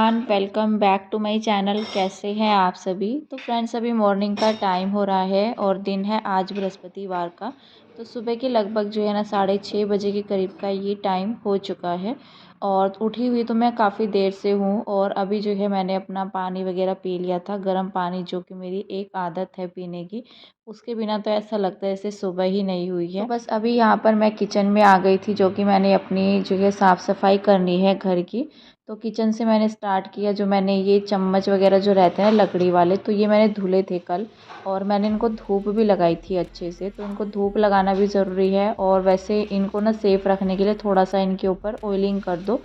Everyone, welcome back to my channel. कैसे हैं आप सभी। तो फ्रेंड्स, अभी मॉर्निंग का टाइम हो रहा है और दिन है आज बृहस्पतिवार का। तो सुबह के लगभग जो है ना 6:30 बजे के करीब का ये टाइम हो चुका है और उठी हुई तो मैं काफ़ी देर से हूँ। और अभी जो है मैंने अपना पानी वगैरह पी लिया था, गर्म पानी, जो कि मेरी एक आदत है पीने की। उसके बिना तो ऐसा लगता है जैसे सुबह ही नहीं हुई है। तो बस अभी यहाँ पर मैं किचन में आ गई थी, जो कि मैंने अपनी जो है साफ़ सफाई करनी है घर की। तो किचन से मैंने स्टार्ट किया। जो मैंने ये चम्मच वगैरह जो रहते हैं लकड़ी वाले, तो ये मैंने धुले थे कल और मैंने इनको धूप भी लगाई थी अच्छे से। तो इनको धूप लगाना भी ज़रूरी है और वैसे इनको ना सेफ़ रखने के लिए थोड़ा सा इनके ऊपर ऑयलिंग कर दो।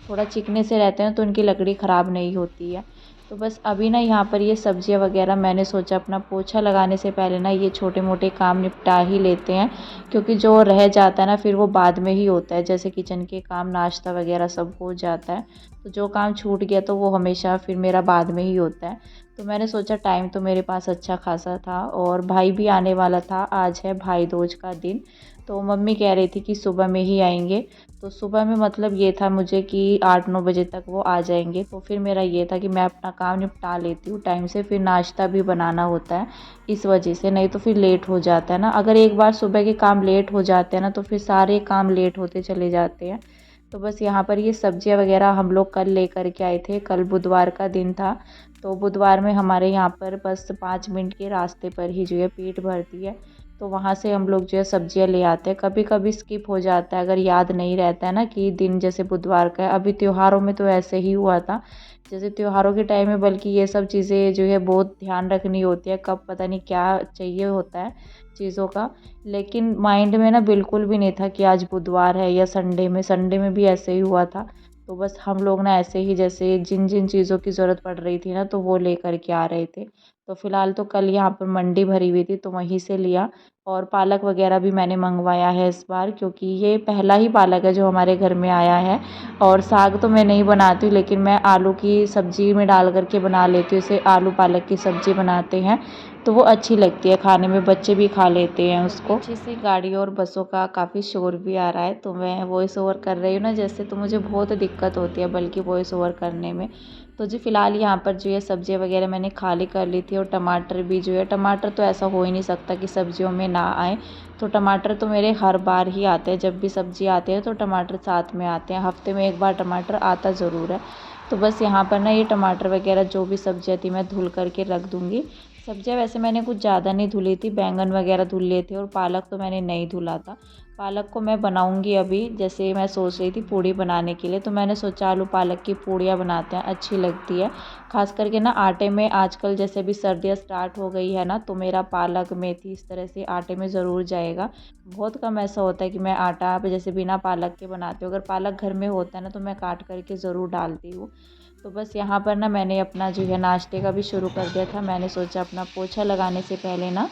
थोड़ा चिकने से रहते हैं तो इनकी लकड़ी ख़राब नहीं होती है। तो बस अभी ना यहाँ पर ये सब्जियाँ वगैरह मैंने सोचा अपना पोछा लगाने से पहले ना ये छोटे मोटे काम निपटा ही लेते हैं, क्योंकि जो रह जाता है ना फिर वो बाद में ही होता है। जैसे किचन के काम, नाश्ता वगैरह सब हो जाता है, तो जो काम छूट गया तो वो हमेशा फिर मेरा बाद में ही होता है। तो मैंने सोचा टाइम तो मेरे पास अच्छा खासा था और भाई भी आने वाला था। आज है भाई दूज का दिन। तो मम्मी कह रही थी कि सुबह में ही आएंगे। तो सुबह में मतलब ये था मुझे कि 8-9 बजे तक वो आ जाएंगे। तो फिर मेरा ये था कि मैं अपना काम निपटा लेती हूँ टाइम से, फिर नाश्ता भी बनाना होता है इस वजह से, नहीं तो फिर लेट हो जाता है ना। अगर एक बार सुबह के काम लेट हो जाते हैं ना तो फिर सारे काम लेट होते चले जाते हैं। तो बस यहाँ पर ये सब्जियाँ वगैरह हम लोग कल लेकर के आए थे। कल बुधवार का दिन था, तो बुधवार में हमारे यहाँ पर बस 5 मिनट के रास्ते पर ही जो है पेट भरती है। तो वहाँ से हम लोग जो है सब्जियाँ ले आते हैं। कभी कभी स्किप हो जाता है, अगर याद नहीं रहता है ना कि दिन जैसे बुधवार का है। अभी त्योहारों में तो ऐसे ही हुआ था, जैसे त्योहारों के टाइम में, बल्कि ये सब चीज़ें जो है बहुत ध्यान रखनी होती है, कब पता नहीं क्या चाहिए होता है चीज़ों का। लेकिन माइंड में ना बिल्कुल भी नहीं था कि आज बुधवार है या संडे में भी ऐसे ही हुआ था। तो बस हम लोग ना ऐसे ही जैसे जिन जिन चीज़ों की ज़रूरत पड़ रही थी ना तो वो लेकर के आ रहे थे। तो फ़िलहाल तो कल यहाँ पर मंडी भरी हुई थी तो वहीं से लिया। और पालक वगैरह भी मैंने मंगवाया है इस बार, क्योंकि ये पहला ही पालक है जो हमारे घर में आया है। और साग तो मैं नहीं बनाती हूँ, लेकिन मैं आलू की सब्ज़ी में डाल करके बना लेती हूँ। इसे आलू पालक की सब्ज़ी बनाते हैं तो वो अच्छी लगती है खाने में, बच्चे भी खा लेते हैं उसको। पीछे से गाड़ी और बसों का काफ़ी शोर भी आ रहा है, तो मैं वॉइस ओवर कर रही हूँ ना जैसे, तो मुझे बहुत दिक्कत होती है बल्कि वॉइस ओवर करने में। तो जी फ़िलहाल यहाँ पर जो है सब्ज़ियाँ वगैरह मैंने खाली कर ली थी और टमाटर भी जो है, टमाटर तो ऐसा हो ही नहीं सकता कि सब्जियों में ना आए। तो टमाटर तो मेरे हर बार ही आते हैं, जब भी सब्ज़ी आती है तो टमाटर साथ में आते हैं। हफ्ते में एक बार टमाटर आता ज़रूर है। तो बस यहाँ पर ना ये टमाटर वगैरह जो भी सब्जियाँ थी मैं धुल करके रख दूँगी। सब्जियाँ वैसे मैंने कुछ ज़्यादा नहीं धुली थी, बैंगन वगैरह धुल लिए थे और पालक तो मैंने नहीं धुला था। पालक को मैं बनाऊंगी अभी, जैसे मैं सोच रही थी पूड़ी बनाने के लिए, तो मैंने सोचा आलू पालक की पूड़ियाँ बनाते हैं, अच्छी लगती है। खास करके ना आटे में, आजकल जैसे भी सर्दियाँ स्टार्ट हो गई है ना, तो मेरा पालक मेथी इस तरह से आटे में ज़रूर जाएगा। बहुत कम ऐसा होता है कि मैं आटा जैसे बिना पालक के बनाती हूँ। अगर पालक घर में होता है ना तो मैं काट करके ज़रूर डालती हूँ। तो बस यहाँ पर ना मैंने अपना जो है नाश्ते का भी शुरू कर दिया था। मैंने सोचा अपना पोछा लगाने से पहले ना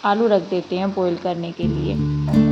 आलू रख देते हैं बॉईल करने के लिए।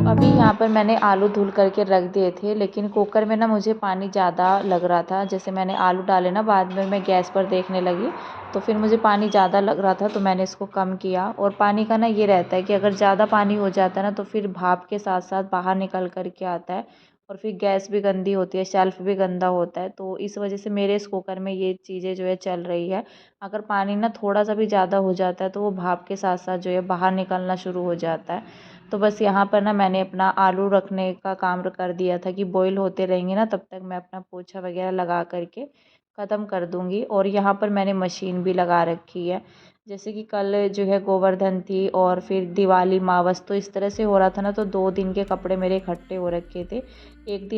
अभी यहाँ पर मैंने आलू धुल करके रख दिए थे, लेकिन कुकर में ना मुझे पानी ज़्यादा लग रहा था। जैसे मैंने आलू डाले ना, बाद में मैं गैस पर देखने लगी तो फिर मुझे पानी ज़्यादा लग रहा था, तो मैंने इसको कम किया। और पानी का ना ये रहता है कि अगर ज़्यादा पानी हो जाता है ना तो फिर भाप के साथ साथ बाहर निकल कर के आता है और फिर गैस भी गंदी होती है, शेल्फ भी गंदा होता है। तो इस वजह से मेरे इस कुकर में ये चीज़ें जो है चल रही है। अगर पानी ना थोड़ा सा भी ज़्यादा हो जाता है तो वो भाप के साथ साथ जो है बाहर निकलना शुरू हो जाता है। तो बस यहाँ पर ना मैंने अपना आलू रखने का काम कर दिया था कि बॉईल होते रहेंगे ना, तब तक मैं अपना पोछा वगैरह लगा करके ख़त्म कर दूँगी। और यहाँ पर मैंने मशीन भी लगा रखी है। जैसे कि कल जो है गोवर्धन थी और फिर दिवाली, मावस, तो इस तरह से हो रहा था ना, तो 2 दिन के कपड़े मेरे इकट्ठे हो रखे थे। एक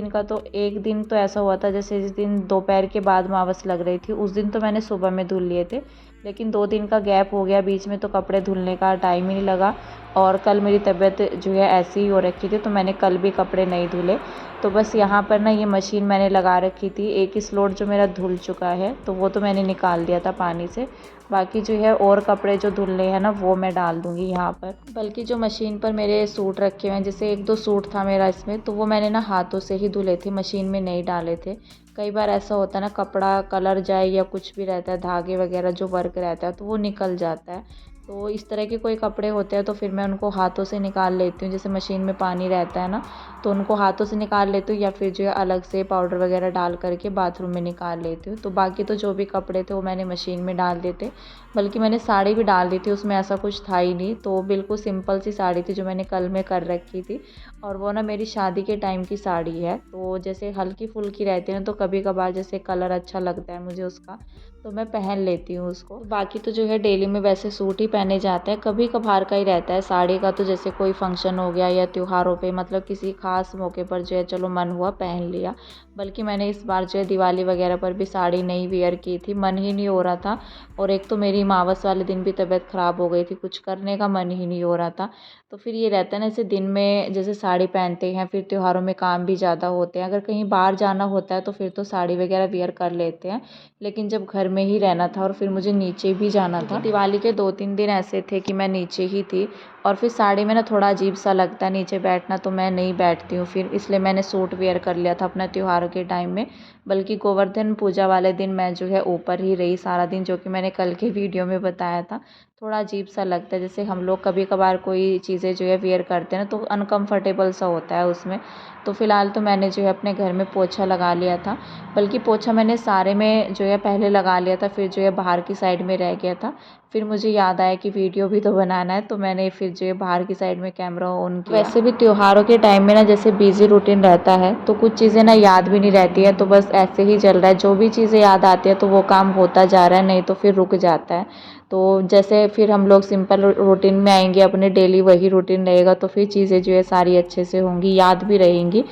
दिन तो ऐसा हुआ था, जैसे जिस दिन दोपहर के बाद मावस लग रही थी उस दिन तो मैंने सुबह में धुल लिए थे, लेकिन 2 दिन का गैप हो गया बीच में तो कपड़े धुलने का टाइम ही नहीं लगा। और कल मेरी तबीयत जो है ऐसी ही हो रखी थी, तो मैंने कल भी कपड़े नहीं धुले। तो बस यहाँ पर ना ये मशीन मैंने लगा रखी थी। एक ही स्लॉट जो मेरा धुल चुका है तो वो तो मैंने निकाल दिया था पानी से। बाकी जो है और और कपड़े जो धुलने हैं ना वो मैं डाल दूँगी यहाँ पर। बल्कि जो मशीन पर मेरे सूट रखे हुए हैं, जैसे 1-2 सूट था मेरा इसमें, तो वो मैंने ना हाथों से ही धुले थे, मशीन में नहीं डाले थे। कई बार ऐसा होता है ना, कपड़ा कलर जाए या कुछ भी रहता है, धागे वगैरह जो वर्क रहता है तो वो निकल जाता है। तो इस तरह के कोई कपड़े होते हैं तो फिर मैं उनको हाथों से निकाल लेती हूँ। जैसे मशीन में पानी रहता है ना, तो उनको हाथों से निकाल लेती हूँ, या फिर जो है अलग से पाउडर वगैरह डाल करके बाथरूम में निकाल लेती हूँ। तो बाकी तो जो भी कपड़े थे वो मैंने मशीन में डाल दिए थे। बल्कि मैंने साड़ी भी डाल दी थी, उसमें ऐसा कुछ था ही नहीं। तो बिल्कुल सिंपल सी साड़ी थी जो मैंने कल में कर रखी थी, और वो ना मेरी शादी के टाइम की साड़ी है। तो जैसे हल्की फुल्की रहती है ना, तो कभी कभार जैसे कलर अच्छा लगता है मुझे उसका, तो मैं पहन लेती हूँ उसको। बाकी तो जो है डेली में वैसे सूट ही पहने जाते हैं, कभी कभार का ही रहता है साड़ी का। तो जैसे कोई फंक्शन हो गया या त्योहारों पे, मतलब किसी खास मौके पर जो है चलो मन हुआ पहन लिया। बल्कि मैंने इस बार जो है दिवाली वगैरह पर भी साड़ी नहीं वियर की थी, मन ही नहीं हो रहा था। और एक तो मेरी अमावस वाले दिन भी तबीयत ख़राब हो गई थी, कुछ करने का मन ही नहीं हो रहा था। तो फिर ये रहता है ना, जैसे दिन में जैसे साड़ी पहनते हैं, फिर त्योहारों में काम भी ज़्यादा होते हैं, अगर कहीं बाहर जाना होता है तो फिर तो साड़ी वगैरह वियर कर लेते हैं। लेकिन जब घर में ही रहना था और फिर मुझे नीचे भी जाना था, दिवाली के 2-3 दिन ऐसे थे कि मैं नीचे ही थी। और फिर साड़ी में ना थोड़ा अजीब सा लगता है नीचे बैठना, तो मैं नहीं बैठती हूँ फिर, इसलिए मैंने सूट वेयर कर लिया था अपना त्योहारों के टाइम में। बल्कि गोवर्धन पूजा वाले दिन मैं जो है ऊपर ही रही सारा दिन, जो कि मैंने कल के वीडियो में बताया था। थोड़ा अजीब सा लगता है, जैसे हम लोग कभी कभार कोई चीज़ें जो है वेयर करते हैं ना, तो अनकंफर्टेबल सा होता है उसमें। तो फ़िलहाल तो मैंने जो है अपने घर में पोछा लगा लिया था। बल्कि पोछा मैंने सारे में जो है पहले लगा लिया था, फिर जो है बाहर की साइड में रह गया था। फिर मुझे याद आया कि वीडियो भी तो बनाना है, तो मैंने फिर जो है बाहर की साइड में कैमरा ऑन किया। वैसे भी त्योहारों के टाइम में ना जैसे बिज़ी रूटीन रहता है, तो कुछ चीज़ें ना याद भी नहीं रहती है, तो बस ऐसे ही चल रहा है। जो भी चीज़ें याद आती है तो वो काम होता जा रहा है, नहीं तो फिर रुक जाता है। तो जैसे फिर हम लोग सिंपल रूटीन में आएंगे, अपने डेली वही रूटीन रहेगा, तो फिर चीज़ें जो है सारी अच्छे से होंगी, याद भी रहेंगी।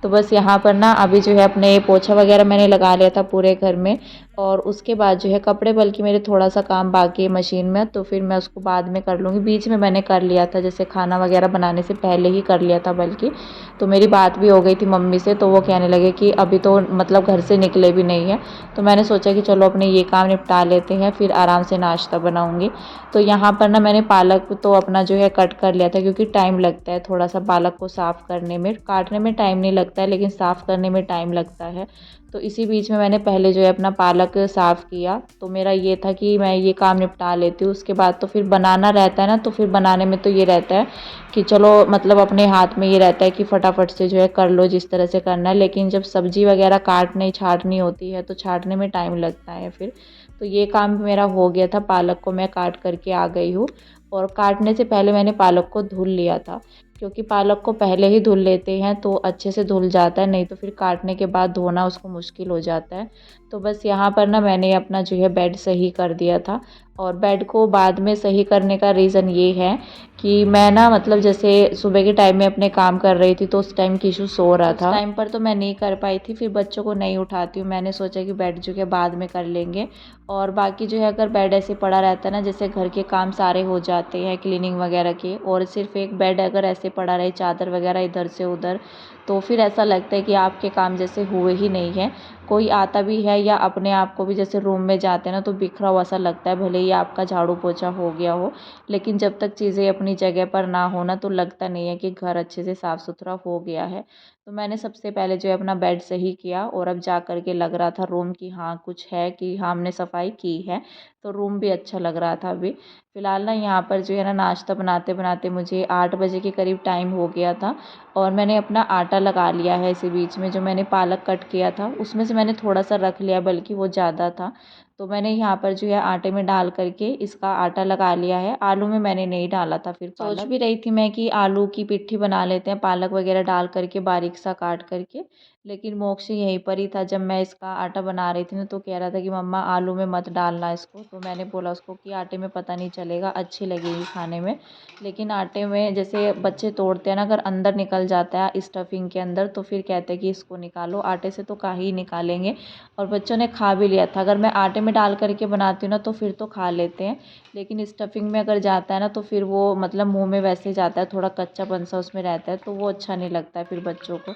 तो बस यहाँ पर ना अभी जो है अपने पोछा वगैरह मैंने लगा लिया था पूरे घर में। और उसके बाद जो है कपड़े, बल्कि मेरे थोड़ा सा काम बाकी है मशीन में, तो फिर मैं उसको बाद में कर लूँगी। बीच में मैंने कर लिया था, जैसे खाना वगैरह बनाने से पहले ही कर लिया था बल्कि। तो मेरी बात भी हो गई थी मम्मी से, तो वो कहने लगे कि अभी तो मतलब घर से निकले भी नहीं है, तो मैंने सोचा कि चलो अपने ये काम निपटा लेते हैं, फिर आराम से नाश्ता बनाऊँगी। तो यहाँ पर ना मैंने पालक तो अपना जो है कट कर लिया था, क्योंकि टाइम लगता है थोड़ा सा पालक को साफ़ करने में। काटने में टाइम नहीं लगता है, लेकिन साफ़ करने में टाइम लगता है। तो इसी बीच में मैंने पहले जो है अपना पालक साफ़ किया। तो मेरा ये था कि मैं ये काम निपटा लेती हूँ, उसके बाद तो फिर बनाना रहता है ना, तो फिर बनाने में तो ये रहता है कि चलो मतलब अपने हाथ में ये रहता है कि फटाफट से जो है कर लो जिस तरह से करना है। लेकिन जब सब्ज़ी वगैरह काटनी छाँटनी होती है, तो छाँटने में टाइम लगता है फिर। तो ये काम मेरा हो गया था, पालक को मैं काट करके आ गई हूँ। और काटने से पहले मैंने पालक को धुल लिया था, क्योंकि पालक को पहले ही धुल लेते हैं तो अच्छे से धुल जाता है, नहीं तो फिर काटने के बाद धोना उसको मुश्किल हो जाता है। तो बस यहाँ पर ना मैंने अपना जो है बेड सही कर दिया था। और बेड को बाद में सही करने का रीज़न ये है कि मैं ना मतलब जैसे सुबह के टाइम में अपने काम कर रही थी, तो उस टाइम कीशु सो रहा था, उस टाइम पर तो मैं नहीं कर पाई थी। फिर बच्चों को नहीं उठाती हूँ, मैंने सोचा कि बेड जो है बाद में कर लेंगे। और बाकी जो है अगर बेड ऐसे पड़ा रहता है ना, जैसे घर के काम सारे हो जाते हैं क्लीनिंग वगैरह के, और सिर्फ एक बेड अगर ऐसे पड़ा रहे, चादर वगैरह इधर से उधर, तो फिर ऐसा लगता है कि आपके काम जैसे हुए ही नहीं है। कोई आता भी है या अपने आप को भी जैसे रूम में जाते हैं ना, तो बिखरा हुआ सा लगता है, भले ही आपका झाड़ू पोछा हो गया हो। लेकिन जब तक चीज़ें अपनी जगह पर ना हो ना, तो लगता नहीं है कि घर अच्छे से साफ़ सुथरा हो गया है। तो मैंने सबसे पहले जो है अपना बेड सही किया, और अब जा कर के लग रहा था रूम की हाँ कुछ है, कि हाँ हमने सफाई की है। तो रूम भी अच्छा लग रहा था अभी। फ़िलहाल ना यहाँ पर जो है ना नाश्ता बनाते बनाते मुझे 8 बजे के करीब टाइम हो गया था। और मैंने अपना आटा लगा लिया है इसी बीच में, जो मैंने पालक कट किया था उसमें से मैंने थोड़ा सा रख लिया, बल्कि वो ज़्यादा था। तो मैंने यहाँ पर जो है आटे में डाल करके इसका आटा लगा लिया है। आलू में मैंने नहीं डाला था फिर पालक। सोच भी रही थी मैं कि आलू की पिट्ठी बना लेते हैं पालक वगैरह डाल करके बारीक सा काट करके। लेकिन मोक्ष यहीं पर ही था जब मैं इसका आटा बना रही थी ना, तो कह रहा था कि मम्मा आलू में मत डालना इसको। तो मैंने बोला उसको कि आटे में पता नहीं चलेगा, अच्छी लगेगी खाने में। लेकिन आटे में जैसे बच्चे तोड़ते हैं ना, अगर अंदर निकल जाता है स्टफिंग के अंदर, तो फिर कहते हैं कि इसको निकालो। आटे से तो काहे ही निकालेंगे। और बच्चों ने खा भी लिया था। अगर मैं आटे में डाल करके बनाती हूँ ना तो फिर तो खा लेते हैं, लेकिन स्टफिंग में अगर जाता है ना तो फिर वो मतलब मुंह में वैसे जाता है, थोड़ा कच्चापन सा उसमें रहता है, तो वो अच्छा नहीं लगता है फिर बच्चों को।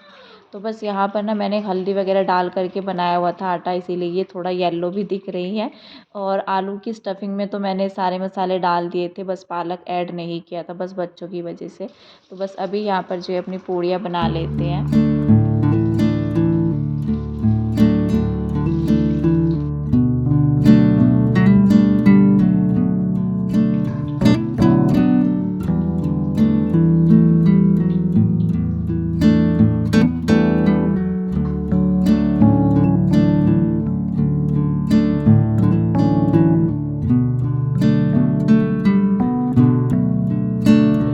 तो बस यहाँ पर ना मैंने हल्दी वगैरह डाल करके बनाया हुआ था आटा, इसीलिए ये थोड़ा येलो भी दिख रही है। और आलू की स्टफिंग में तो मैंने सारे मसाले डाल दिए थे, बस पालक ऐड नहीं किया था, बस बच्चों की वजह से। तो बस अभी यहाँ पर जो है अपनी पूड़ियाँ बना लेते हैं।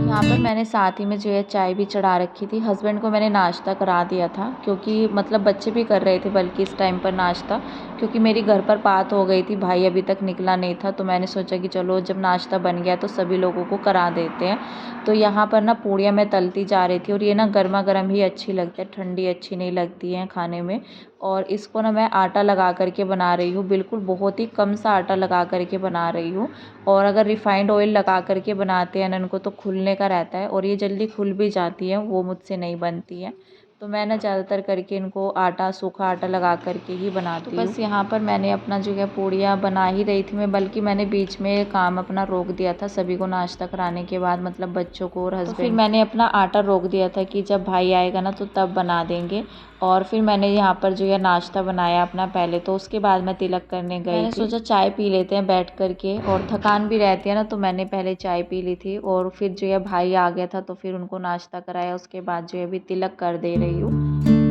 यहाँ पर मैंने साथ ही में जो है चाय भी चढ़ा रखी थी। हस्बैंड को मैंने नाश्ता करा दिया था, क्योंकि मतलब बच्चे भी कर रहे थे बल्कि इस टाइम पर नाश्ता, क्योंकि मेरी घर पर बात हो गई थी, भाई अभी तक निकला नहीं था, तो मैंने सोचा कि चलो जब नाश्ता बन गया तो सभी लोगों को करा देते हैं। तो यहाँ पर ना पूड़ियाँ मैं तलती जा रही थी, और ये ना गर्मा गर्म ही अच्छी लगती है, ठंडी अच्छी नहीं लगती है खाने में। और इसको ना मैं आटा लगा करके बना रही हूँ, बिल्कुल बहुत ही कम सा आटा लगा करके बना रही हूँ। और अगर रिफ़ाइंड ऑयल लगा करके बनाते हैं ना इनको तो खुलने का रहता है, और ये जल्दी खुल भी जाती है, वो मुझसे नहीं बनती है। तो मैं ना ज़्यादातर करके इनको आटा, सूखा आटा लगा करके ही बनाती हूँ। तो बस यहाँ पर मैंने अपना जो है पूड़ियाँ बना ही रही थी मैं, बल्कि मैंने बीच में काम अपना रोक दिया था सभी को नाश्ता कराने के बाद, मतलब बच्चों को और हस्बैंड। तो फिर मैंने अपना आटा रोक दिया था कि जब भाई आएगा ना तो तब बना देंगे। और फिर मैंने यहाँ पर जो है नाश्ता बनाया अपना पहले, तो उसके बाद मैं तिलक करने गई। मैंने सोचा चाय पी लेते हैं बैठ करके, और थकान भी रहती है ना, तो मैंने पहले चाय पी ली थी। और फिर जो है भाई आ गया था तो फिर उनको नाश्ता कराया, उसके बाद जो है अभी तिलक कर दे रही हूँ।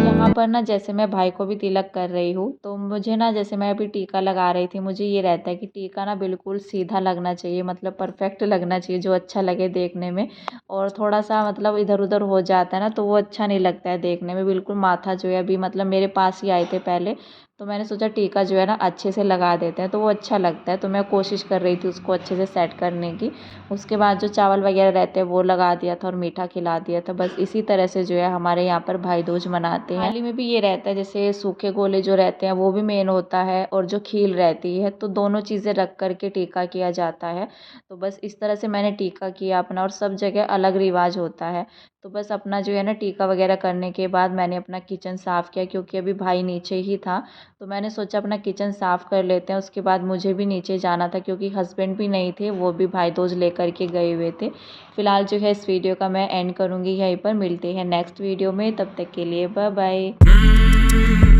यहाँ पर ना जैसे मैं भाई को भी तिलक कर रही हूँ, तो मुझे ना जैसे मैं अभी टीका लगा रही थी, मुझे ये रहता है कि टीका ना बिल्कुल सीधा लगना चाहिए, मतलब परफेक्ट लगना चाहिए, जो अच्छा लगे देखने में। और थोड़ा सा मतलब इधर उधर हो जाता है ना तो वो अच्छा नहीं लगता है देखने में। बिल्कुल माथा जो है अभी मतलब मेरे पास ही आए थे पहले, तो मैंने सोचा टीका जो है ना अच्छे से लगा देते हैं तो वो अच्छा लगता है, तो मैं कोशिश कर रही थी उसको अच्छे से सेट करने की। उसके बाद जो चावल वगैरह रहते हैं वो लगा दिया था और मीठा खिला दिया था। बस इसी तरह से जो है हमारे यहाँ पर भाई दूज मनाते हैं। थाली में भी ये रहता है, जैसे सूखे गोले जो रहते हैं वो भी मेन होता है, और जो खील रहती है, तो दोनों चीज़ें रख करके टीका किया जाता है। तो बस इस तरह से मैंने टीका किया अपना, और सब जगह अलग रिवाज होता है। तो बस अपना जो है ना टीका वगैरह करने के बाद मैंने अपना किचन साफ़ किया, क्योंकि अभी भाई नीचे ही था, तो मैंने सोचा अपना किचन साफ़ कर लेते हैं। उसके बाद मुझे भी नीचे जाना था, क्योंकि हस्बैंड भी नहीं थे, वो भी भाई दूज लेकर के गए हुए थे। फिलहाल जो है इस वीडियो का मैं एंड करूँगी यहीं पर, मिलते हैं नेक्स्ट वीडियो में, तब तक के लिए बाय बाय।